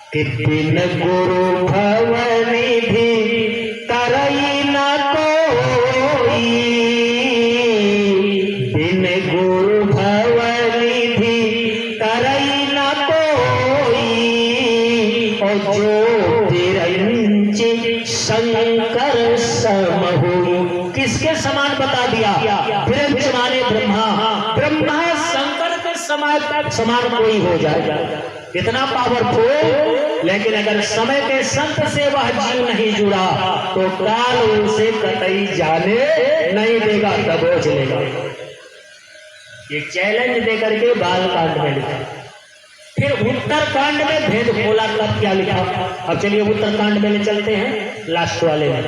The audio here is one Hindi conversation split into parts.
कि बिन गुरु भवनिधि तरई न कोई, बिन गुरु भवनिधि तरई न कोई, और जो तिरंची शंकर सम होई। किसके समान बता दिया? विरंच माने ब्रह्मा, ब्रह्मा शंकर के समान कोई हो जाए, इतना पावरफुल। लेकिन अगर समय के संत से वह जीव नहीं जुड़ा तो काल उसे कतई जाने नहीं देगा, दबोच लेगा। ये चैलेंज देकर के बालकांड में लिखा। फिर उत्तरकांड में भेद खोला, तब क्या लिखा? अब चलिए उत्तरकांड में ले चलते हैं, लास्ट वाले में।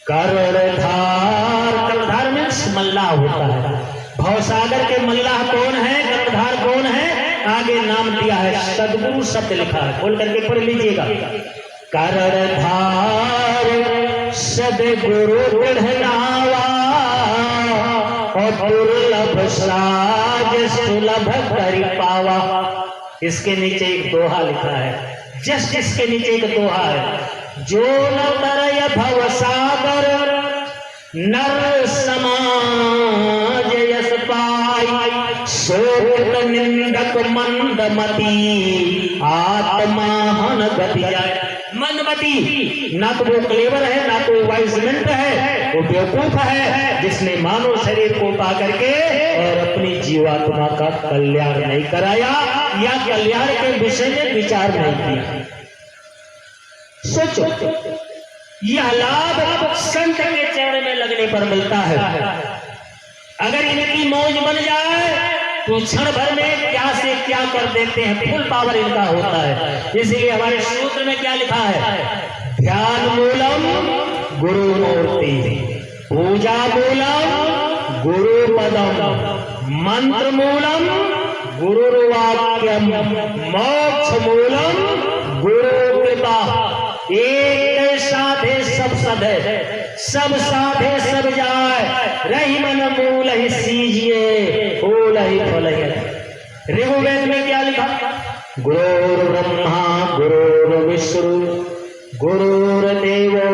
कर्णधार, कर्णधार में मल्लाह होता है। भवसागर के मल्लाह कौन है? कर्णधार कौन है? आगे नाम दिया है, सदगुरु शब्द लिखा है, खोल करके पढ़ लीजिएगा। कर्णधार सदगुरु दृढ़नावा, और दुर्लभ साज सुलभ करि पावा। इसके नीचे एक दोहा लिखा है, जस्ट इसके नीचे एक दोहा है। जो न तरय भवसागर नर समाज यस पाई, शोक निंदक मंदमती आत्मा हन गति जाए। मंदमती ना तो वो क्लेवर है, ना तो वाइजमेंट है, वो बेवकूफ है जिसने मानव शरीर को पा करके और अपनी जीवात्मा का कल्याण नहीं कराया या कल्याण के विषय में विचार नहीं किया। सोचो, यह लाभ संत के चरण में लगने पर मिलता है। अगर इनकी मौज बन जाए तो क्षण भर में क्या से क्या कर देते हैं, फुल पावर इनका होता है। इसलिए हमारे सूत्र में क्या लिखा है? ध्यान मूलम गुरु मूर्ति, पूजा मूलम गुरु पदम, मंत्र मूलम गुरुर्वाक्यम, मोक्ष मूलम गुरु कृपा। एक साधे सब सधे, सब साधे सब जाए, रही मन मूल ही सीजिए, फूल ही फल ही। ऋग्वेद में क्या लिखा? गुरुर् ब्रह्मा गुरुर्विष्णु गुरुर्देवो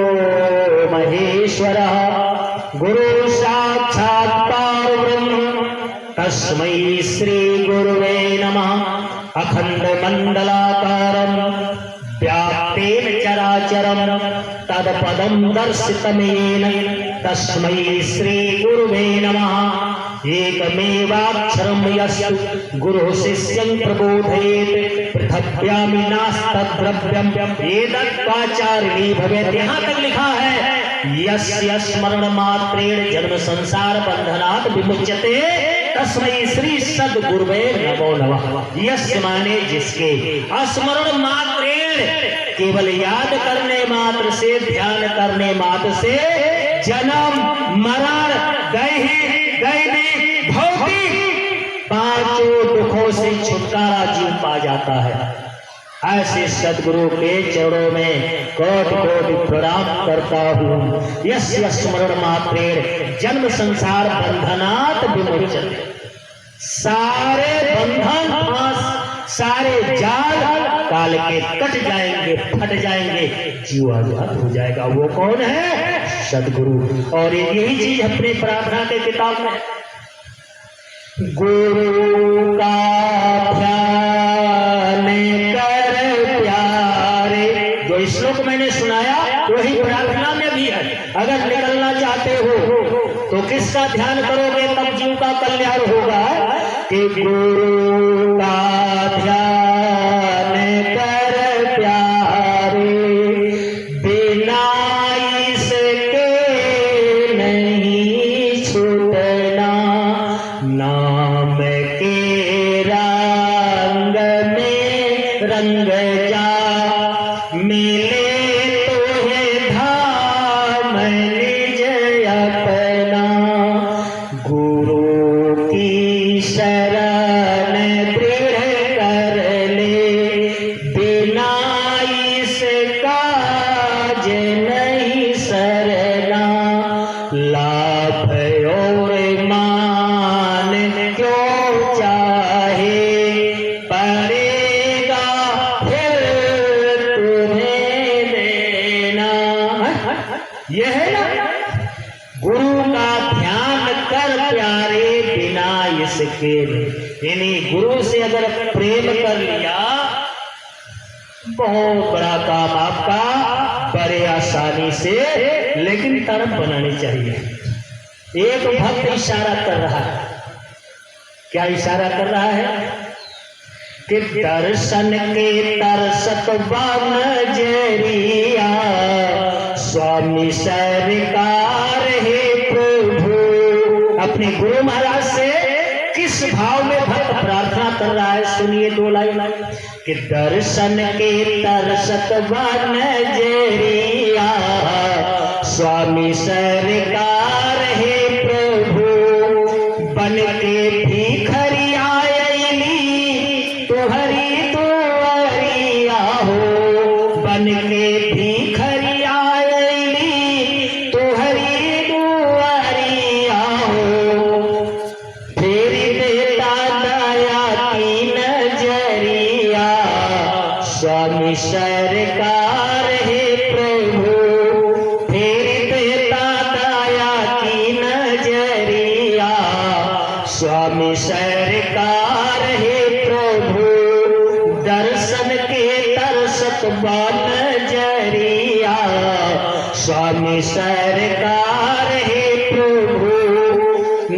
महेश्वरः, गुरु साक्षात् परब्रह्म तस्मै श्री गुरुवे नमः। अखंड मंडलाकारं व्याप्तेन चराचरं तत्पदं दर्शितमेन तस्मै श्री गुरुवे नमः। एकमेवाक्षरं यस्य गुरुः शिष्यं प्रबोधयेत् पृथग्व्यापि नास्तद्द्रव्यम् एतद्वाचारिणी भवेत्। यहाँ तक लिखा है यस्य स्मरण मात्रेण जन्म संसार बंधनात् विमुच्यते तस्मै श्री सद्गुरुवे नमो नमः। यस्य माने जिसके, स्मरण मात्रेण केवल याद करने मात्र से, ध्यान करने मात्र से जन्म मरण दैहिक भौतिक पांचों दुखों से छुटकारा जीव पा जाता है। ऐसे सदगुरु के चरणों में कोटि कोटि प्रणाम करता हूँ। यस्य स्मरण मात्रेण जन्म संसार बंधनात् विमुच्यते। सारे बंधन, सारे जाल काल के कट जाएंगे, फट जाएंगे, जीव आजाद हो जाएगा। वो कौन है? सदगुरु। और यही चीज अपने प्रार्थना के किताब में, गुरु का ध्यान कर प्यारे, जो श्लोक मैंने सुनाया वही प्रार्थना में भी है। अगर निकलना चाहते हो तो किसका ध्यान करोगे तब जीव का कल्याण होगा? कि गुरु का ध्यान कर प्यारे, बिना इसके नहीं छूटना, नाम के रंग में रंग जा, मिले तो है धाम निज अपना, गुरु की शरण दृढ़ कर निष्केल। इन्हीं गुरु से अगर प्रेम कर लिया, बहुत बड़ा काम आपका बड़े आसानी से, लेकिन तरफ बनानी चाहिए। एक भक्त इशारा कर रहा है, क्या इशारा कर रहा है कि दर्शन के तरसत नजरिया, स्वामी सरकार है प्रभु। अपने गुरु महाराज से किस भाव में भक्त प्रार्थना कर रहा है, सुनिए 2 लाइन कि दर्शन के तरसत नजरिया, स्वामी सरकार है प्रभु। बन के भिखरिया तुहरी दुआरिया हो, बन के भिखरिया तुहरी दुआरिया हो। फेर देता दया की नजरिया, स्वामी सरकार है प्रभु। फेर देता दया की नजरिया, स्वामी सरकार है प्रभु। दर्शन के तरसत नजरिया, स्वामी सरकार है प्रभु।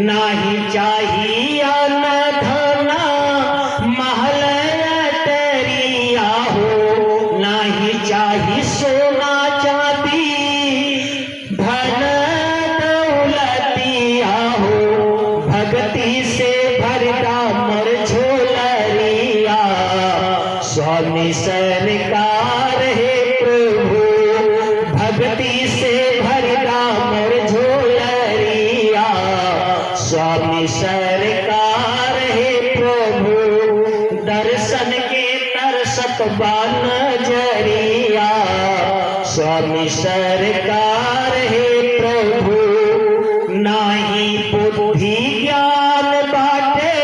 नाही चाहिए न धना महल अटरिया हो, नाही चाहिए सोना चांदी धन दौलतिया हो। भक्ति से भरता मोर झोलरिया, स्वामी सरकार है प्रभु। भक्ति से भरता मोर झोलरिया, स्वामी सरकार है प्रभु। दर्शन के तरसत नजरिया, स्वामी सरकार है प्रभु। नाही बुद्धि ज्ञान बाटे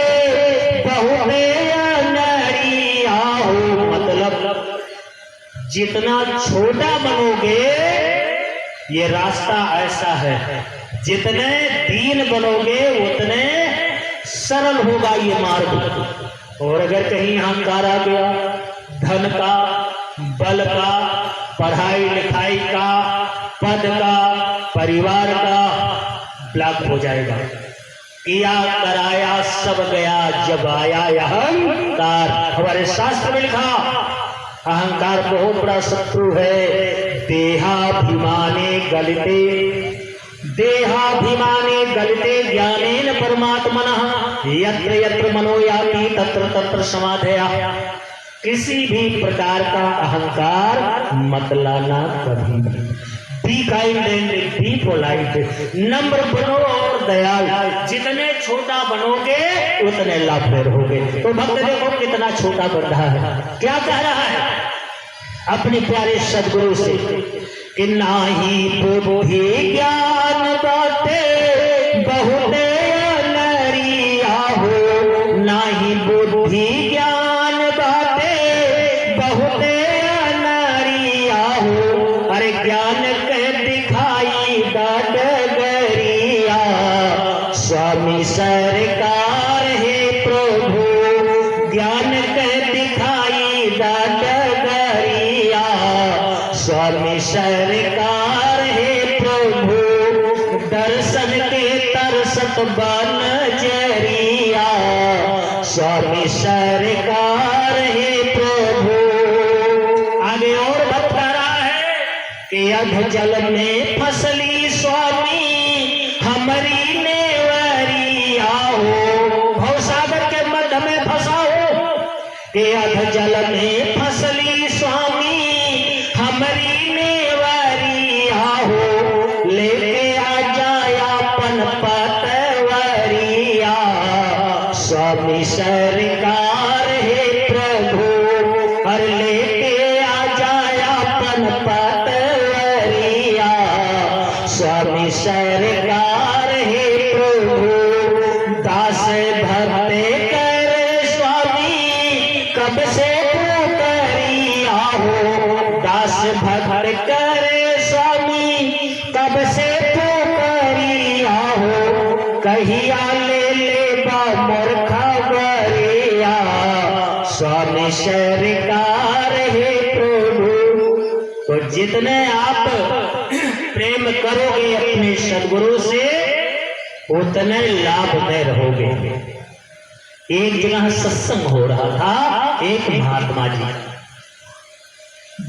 बहुते अनरिया हो। मतलब जितना छोटा बनोगे, ये रास्ता ऐसा है, जितने दीन बनोगे उतने सरल होगा ये मार्ग। और अगर कहीं अहंकार आ गया, धन का, बल का, पढ़ाई लिखाई का, पद का, परिवार का, ब्लॉक हो जाएगा। किया कराया सब गया, जब आया अहंकार। हमारे शास्त्र में लिखा, अहंकार बहुत बड़ा शत्रु है। देहाभिमाने गलिते, देहाभिमाने गलिते ज्ञानेन परमात्मनः, यत्र यत्र मनो याति तत्र तत्र समाधया। किसी भी प्रकार का अहंकार मत लाना कभी भी। Be kind and be polite, नम्र बनो और दयालु। जितने छोटा बनोगे उतने लाभप्रद होगे। तो भक्त देखो कितना छोटा बन रहा है, क्या कह रहा है अपने प्यारे सदगुरु से कि नाही बुद्धि ज्ञान बाटे बहुते नरिया हो। नाही बुद्धि ज्ञान बाटे बहुते नरिया हो। अरे ज्ञान के दिखाई डगरिया, स्वामी सरकार है प्रभु। ज्ञान के दिखाई डगरिया, स्वामी सरकार है प्रभु। दर्शन के तरसत नजरिया, स्वामी सरकार है प्रभु। आगे और बता रहा है कि अध जल में फसली स्वामी हमारी नेवरिया हो। भवसागर के मध्य में फंसा हो कि अध जल में फसली स्वामी हमारी नेवरिया हो। लेके आ जाया पन पतवरिया, स्वामी सरकार है प्रभु। और लेके आ जाया पन पतवरिया, स्वामी सरकार है प्रभु। दास भक्ते करे स्वामी कब से पुकारिया हो। दास भक्त करे स्वामी कब से पुकारिया हो। कहिया ले ले बा अविश्वकार हे प्रभु। तो जितने आप प्रेम करोगे अपने सदगुरु से उतने लाभ में रहोगे। एक जगह सत्संग हो रहा था, एक महात्मा जी,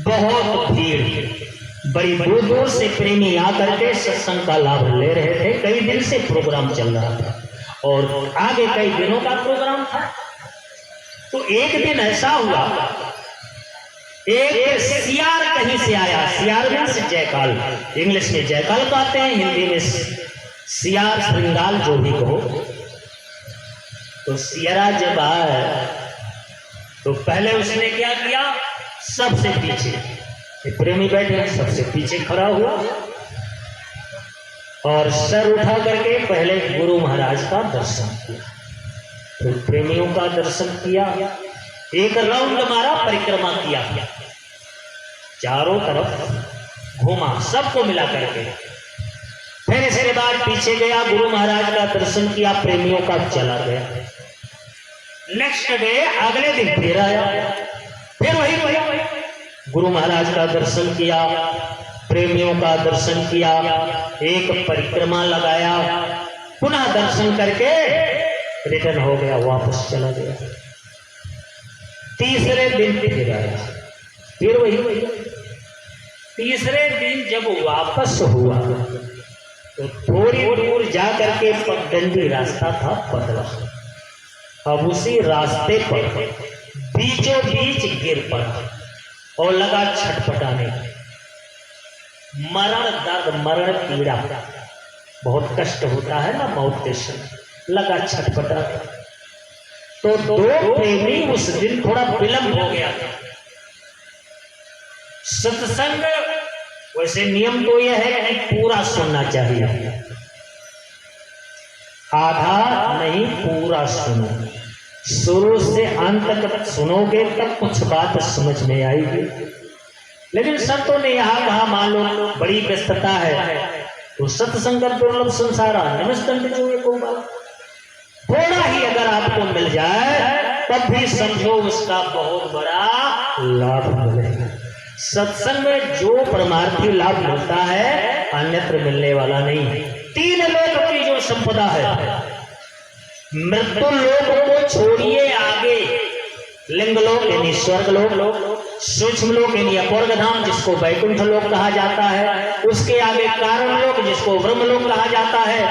बहुत भीड़, बड़ी दूर दूर से प्रेमी आकर के सत्संग का लाभ ले रहे थे। कई दिन से प्रोग्राम चल रहा था और आगे कई दिनों का प्रोग्राम था। तो एक दिन ऐसा हुआ, एक सियार कहीं से आया। सियार मीन्स जयकाल, इंग्लिश में जयकाल कहते हैं, हिंदी में सियार श्रृंगाल जो भी कहो। तो सियारा जब आया तो पहले उसने क्या किया, सबसे पीछे प्रेमी बैठे, सबसे पीछे खड़ा हुआ और सर उठा करके पहले गुरु महाराज का दर्शन किया, फिर प्रेमियों का दर्शन किया, एक राउंड मारा, परिक्रमा किया, चारों तरफ घूमा, सबको मिला करके। फिर इसके बाद पीछे गया, गुरु महाराज का दर्शन किया, प्रेमियों का चला गया। नेक्स्ट डे, अगले दिन फिर आया, फिर वही गुरु महाराज का दर्शन किया, प्रेमियों का दर्शन किया, एक परिक्रमा लगाया, पुनः दर्शन करके रिटर्न हो गया, वापस चला गया। तीसरे दिन फिर आया, फिर वही। तीसरे दिन जब वापस हुआ तो थोड़ी दूर जा करके पगडंडी रास्ता था, पतला। अब उसी रास्ते पर बीचों बीच गिर पड़ा और लगा छटपटाने। मरण दर्द, मरण पीड़ा, बहुत कष्ट होता है ना मौत के समय, लगा छटपटा। तो दो प्रेमी उस दिन थोड़ा विलंब हो गया था। सत्संग वैसे नियम तो यह है कि पूरा सुनना चाहिए, आधा नहीं पूरा सुनो। शुरू से अंत तक सुनोगे तब कुछ बात समझ में आएगी। लेकिन संतों ने यहाँ कहा, मान लो बड़ी व्यस्तता है तो सत्संग दुर्लभ संसारा नमस्तंड जो ये कहूँगा, थोड़ा ही अगर आपको मिल जाए तब भी समझो उसका बहुत बड़ा लाभ मिलेगा। सत्संग में जो परमार्थी लाभ मिलता है अन्यत्र मिलने वाला नहीं है। 3 लोक की जो संपदा है, मृत्यु लोक को छोड़िए, आगे लिंग लोक यानी स्वर्ग लोक, सूक्ष्म लोक यानी अपूर्व धाम जिसको वैकुंठ लोक कहा जाता है, उसके आगे कारण लोक जिसको ब्रह्म लोक कहा जाता है।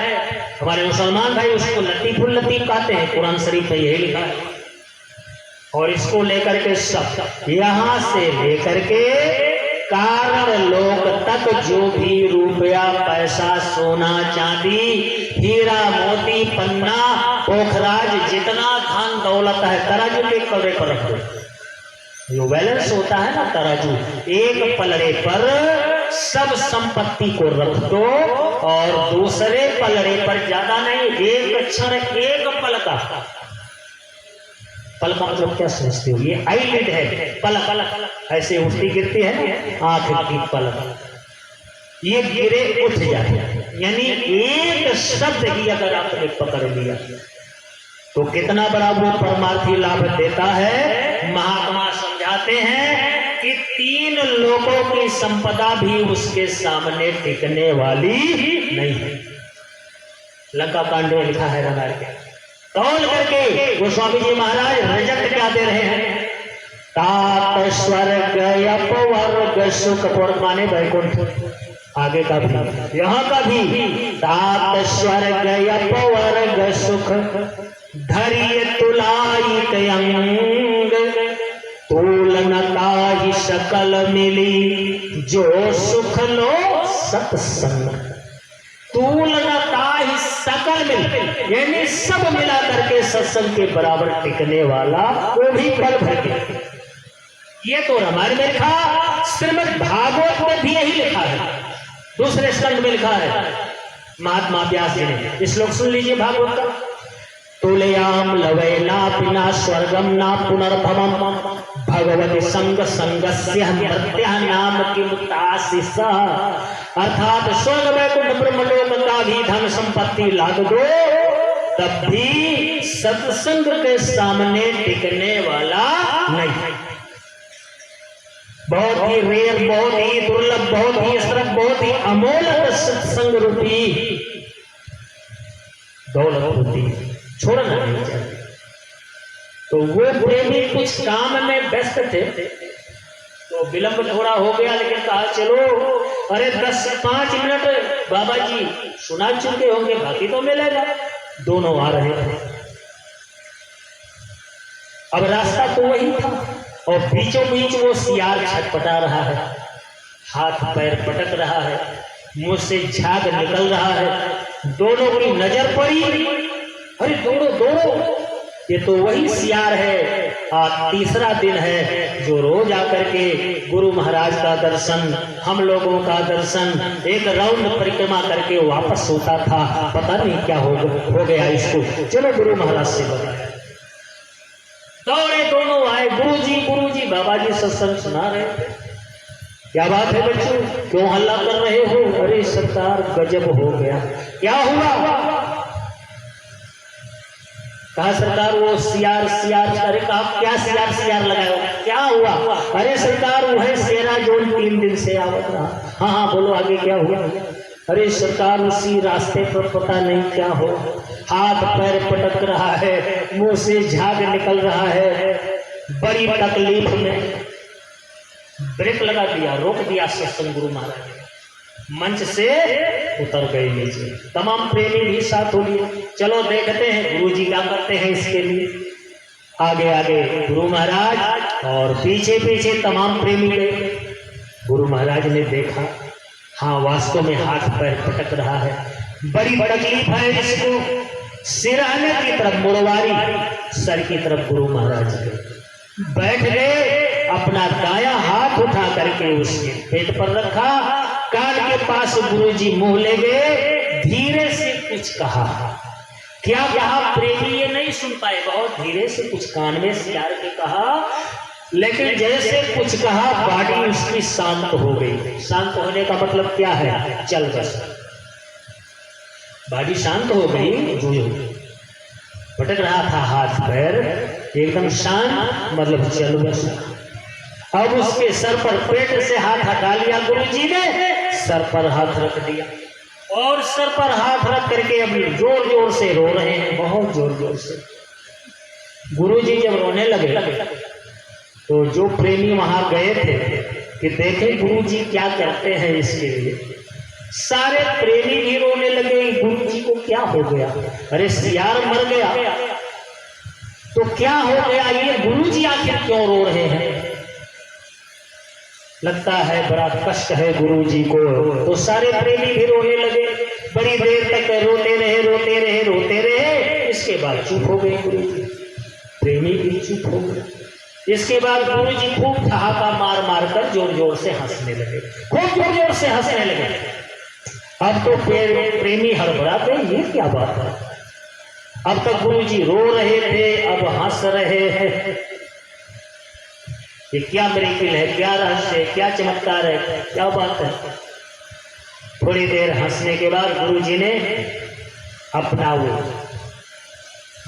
हमारे मुसलमान भाई उसको लतीफुल लतीफ कहते हैं, कुरान शरीफ में यही लिखा है। और इसको लेकर के सब यहां से लेकर के कारण लोक तक जो भी रुपया पैसा सोना चांदी हीरा मोती पन्ना पोखराज जितना धन दौलत है, तराजू के पलड़े पर रख दो। जो बैलेंस होता है ना तराजू, एक पलड़े पर सब संपत्ति को रख दो और दूसरे पलड़े पर ज्यादा नहीं, एक क्षण एक पल का। पल का मतलब क्या समझते हो? ये आईलिड है, पलक ऐसे उठती गिरती है ना, आंख की पलक, ये गिरे उठ जाए, यानी एक शब्द ही अगर आपने पकड़ लिया तो कितना बड़ा वो परमार्थी लाभ देता है। महात्मा समझाते हैं कि 3 लोगों की संपदा भी उसके सामने टिकने वाली नहीं है। लंका कांड में लिखा है रामायण के, तौल करके गोस्वामी जी महाराज रिजल्ट क्या दे रहे हैं? तात स्वर्ग अपवर्ग सुख, पूर्व माने वैकुंठ, आगे का भी यहाँ का भी, तात स्वर्ग अपवर्ग सुख धैर्य तुलाई अंग, तूलनता ही सकल मिली जो सुख लो सत्संग। तूलनता ही सकल मिल, यानी सब मिला करके सत्संग के बराबर टिकने वाला, वो भी पल भर के। ये तो रामायण में लिखा, श्रीमद् भागवत में भी यही लिखा है, दूसरे स्कंद में लिखा है महात्मा व्यास जी ने। श्लोक सुन लीजिए भागवत का। तुलयाम लवै ना पिना स्वर्गम ना पुनर्भवम भगवती संग संगस्य मृत्या नाम किमुतासिस। अर्थात स्वर्ग वैकुंठ ब्रह्मलोक का भी धन संपत्ति लाद दो, तब भी सत्संग के सामने टिकने वाला नहीं। बहुत ही रेयर, बहुत ही दुर्लभ, बहुत ही असरफ, बहुत ही अमोलक सत्संग रूपी दौलत होती है, छोड़ना नहीं चाहिए। तो वो प्रेमी कुछ काम में व्यस्त थे, तो विलंब थोड़ा हो गया, लेकिन कहा चलो, अरे 10-5 मिनट बाबा जी सुना चुके होंगे, बाकी तो मिलेगा। दोनों आ रहे थे, अब रास्ता तो वही था, और बीचों बीच वो सियार छटपटा रहा है, हाथ पैर पटक रहा है, मुंह से झाग निकल रहा है। दोनों की नजर पड़ी, अरे दौड़ो, ये तो वही सियार है। आज तीसरा दिन है जो रोज आकर के गुरु महाराज का दर्शन, हम लोगों का दर्शन, एक राउंड परिक्रमा करके वापस होता था। पता नहीं क्या हो गया इसको, चलो गुरु महाराज से बताया। दौड़े, दोनों आए, गुरुजी बाबा जी सत्संग सुना रहे थे। क्या बात है बच्चों, क्यों हल्ला कर रहे हो? अरे सरकार गजब हो गया। क्या हुआ? कहा सरकार वो सियार, अरे कहा क्या सियार लगाया, क्या हुआ? अरे सरकार वो है शेरा जो 3 दिन से आवत रहा। हाँ बोलो आगे क्या हुआ? अरे सरकार उसी रास्ते पर पता नहीं क्या हो, हाथ पैर पटक रहा है, मुंह से झाग निकल रहा है, बड़ी तकलीफ में। ब्रेक लगा दिया, रोक दिया सत्संग गुरु महाराज, मंच से उतर गए नीचे। तमाम प्रेमी भी साथ हो लिए, चलो देखते हैं गुरुजी क्या करते हैं इसके लिए। आगे गुरु महाराज और पीछे तमाम प्रेमी गए। गुरु महाराज ने देखा, हाँ वास्तव में हाथ पैर पटक रहा है, बड़ी तकलीफ है इसको। सिरहाने की तरफ मुड़वारी, सर की तरफ गुरु महाराज बैठ गए, अपना दायां हाथ उठा करके उसके पेट पर रखा, कान के पास गुरुजी मुंह ले गए, धीरे से कुछ कहा। क्या कहा प्रेमी ये नहीं सुन पाए, बहुत धीरे से कुछ कान में सियार के कहा, लेकिन जैसे कुछ कहा बॉडी उसकी शांत हो गई। शांत होने का मतलब क्या है? चल बस, बॉडी शांत हो गई, जो भटक रहा था हाथ पैर एकदम शांत, मतलब चल बस। अब उसके सर पर पेट से हाथ हटा लिया गुरुजी ने, सर पर हाथ रख दिया, और सर पर हाथ रख करके अभी जोर से रो रहे हैं, बहुत जोर से। गुरुजी जब रोने लगे तो जो प्रेमी वहां गए थे कि देखे गुरुजी क्या करते हैं इसके लिए, सारे प्रेमी भी रोने लगे। गुरुजी को क्या हो गया? अरे सियार मर गया तो क्या हो गया, ये गुरुजी आखिर क्यों रो रहे हैं? लगता है बड़ा कष्ट है गुरुजी को। तो सारे प्रेमी भी रोने लगे, बड़ी देर तक रोते रहे। इसके बाद चुप हो गए गुरुजी, प्रेमी भी चुप हो गए। इसके बाद गुरुजी खूब ठहाका मार कर जोर से हंसने लगे, खूब जोर से हंसने लगे। अब तो प्रेमी हड़बड़ा गए, ये क्या बात है? अब तक गुरुजी रो रहे थे, अब हंस रहे हैं, ये क्या मिरेकल है, क्या रहस्य है, क्या चमत्कार है, क्या बात है? थोड़ी देर हंसने के बाद गुरुजी ने अपना वो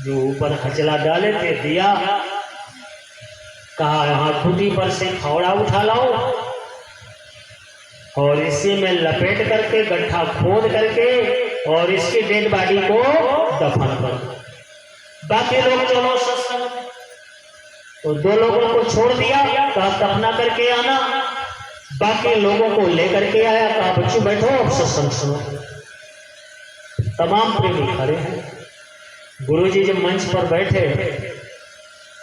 जो ऊपर हचला डाले थे दिया, कहा यहाँ खूंटी पर से फावड़ा उठा लाओ और इसी में लपेट करके गड्ढा खोद करके और इसकी डेड बॉडी को दफन करो, बाकी लोग चलो सत्संग। तो 2 लोगों को छोड़ दिया, कहा दफना करके आना, बाकी लोगों को लेकर के आया, कहा बच्चों बैठो अब सत्संग सुनो। तमाम प्रेमी खड़े हैं, गुरुजी जब मंच पर बैठे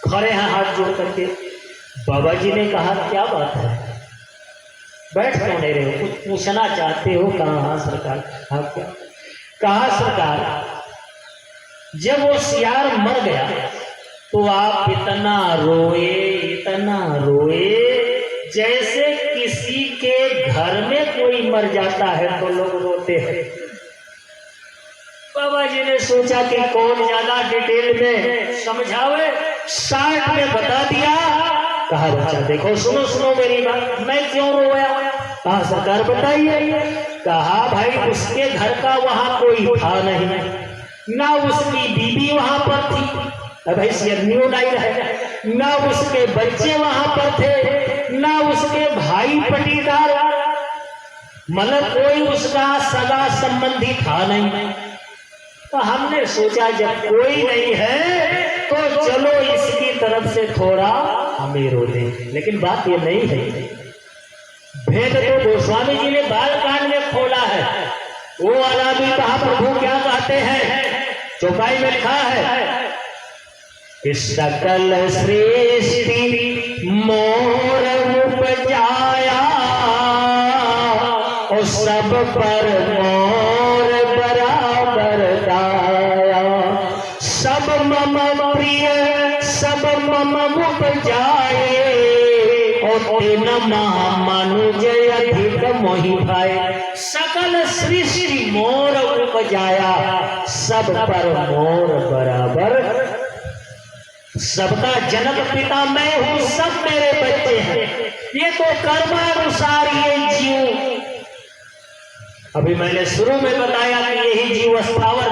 खड़े हैं हाथ जोड़ करके। बाबा जी ने कहा क्या बात है, बैठ क्यों नहीं रहे हो, कुछ पूछना चाहते हो? कहा सरकार। हाँ क्या? कहा सरकार जब वो सियार मर गया तो आप इतना रोए जैसे किसी के घर में कोई मर जाता है तो लोग रोते हैं। बाबा जी ने सोचा कि कौन ज्यादा डिटेल में समझावे, 60 में बता दिया। कहा बच्चा देखो सुनो मेरी बात, मैं क्यों रोया? कहा सरकार बताइए। कहा भाई उसके घर का वहां कोई था नहीं, ना उसकी बीबी वहां पर थी, अब ऐसी न्यू डायर है, ना उसके बच्चे वहां पर थे, ना उसके भाई पटीदार, मतलब कोई उसका सगा संबंधी था नहीं। तो हमने सोचा जब कोई नहीं है तो चलो इसकी तरफ से थोड़ा हमें रो दें। लेकिन बात ये नहीं है, भेद तो गोस्वामी जी ने बालकांड में खोला है। वो वाला भी कहा प्रभु क्या कहते हैं, चौपाई में लिखा है, सकल सृष्टि मोर उपजाया और सब पर मोर बराबर दाया, सब मम प्रिय सब मम उपजाए और तेन मनुज अधिक मोहि भाए। सकल सृष्टि मोर उपजाया, सब पर मोर बराबर, सबका जनक पिता मैं हूं, सब मेरे बच्चे हैं। ये तो कर्मानुसार ये जीव, अभी मैंने शुरू में बताया कि यही जीव स्थावर